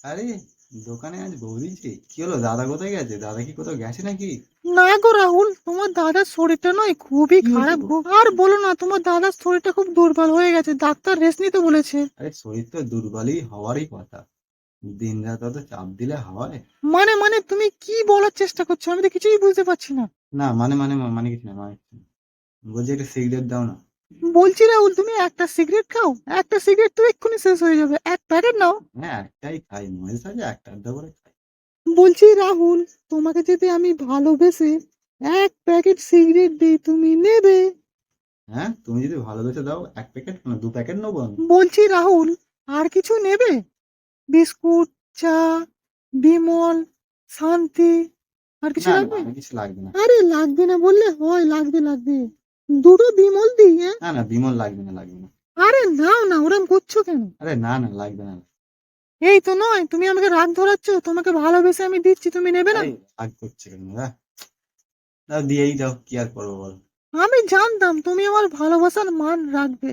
আরে দোকানে আজ বৌদি যে কি হলো, দাদা কোথায় গেছে? দাদা কি কোথাও গেছে নাকি? না গো রাহুল, তোমার দাদার শরীরটা নয় খুবই কি হয়েছে খারাপ গো? গো। আর বলো না, তোমার দাদার শরীরটা খুব দুর্বল হয়ে গেছে, ডাক্তার রেস্ট নিতে বলেছে। আরে শরীর তো দুর্বলই হওয়ারই কথা, দিন রাত অত চাপ দিলে হয়? মানে তুমি কি বলার চেষ্টা করছো? আমি তো কিছুই বুঝতে পারছি না। না মানে কিছু না, মানে কিছু না। বলছি একটা সিগারেট দাও না। বলছি রাহুল, তুমি একটা সিগারেট খাও, একটা সিগারেট তো এক্ষুনি শেষ হয়ে যাবে, এক প্যাকেট নাও। হ্যাঁ একটাই খাই, মহেশ আছে একটা আধটা করে খাই। বলছি রাহুল, তোমাকে যদি আমি ভালোবেসে এক প্যাকেট সিগারেট দিই, তুমি নেবে? হ্যাঁ তুমি যদি ভালোবেসে দাও, এক প্যাকেট কেন, দু প্যাকেট নেবো আমি। বলছি রাহুল, আর কিছু নেবে? বিস্কুট, চা, বিমল, শান্তি, আর কিছু না না, লাগবে? আর কিছু লাগবে না। আরে লাগবে না বললে হয়, লাগবে লাগবে। দুটো বিমল দিই, হ্যাঁ? না না, বিমল লাগবে না, লাগবে না। আরে নাও না, ওরম করছো কেন? আরে না না, লাগবে না। এই তো নয়, তুমি আমাকে রাগ ধরাচ্ছ, তোমাকে ভালোবেসে আমি দিচ্ছি, তুমি নেবে না? আরে রাগ করছে কেন? দাও দিয়েই দাও, কি আর করবো বল। আমি জানতাম তুমি আমার ভালোবাসার মান রাখবে।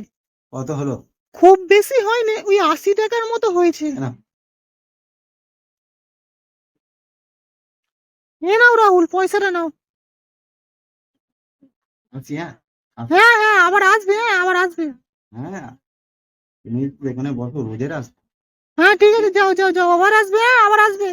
কত হলো? খুব বেশি হয়নি, ওই 80 টাকার মতো হয়েছে। না। এ নাও রাহুল, পয়সাটা নাও। আছি, হ্যাঁ। হ্যাঁ হ্যাঁ, আবার আসবে, হ্যাঁ আবার আসবে। হ্যাঁ তুমি এখানে বসো, রোজের আসবে। হ্যাঁ ঠিক আছে, যাও যাও যাও, আবার আসবে, হ্যাঁ আবার আসবে।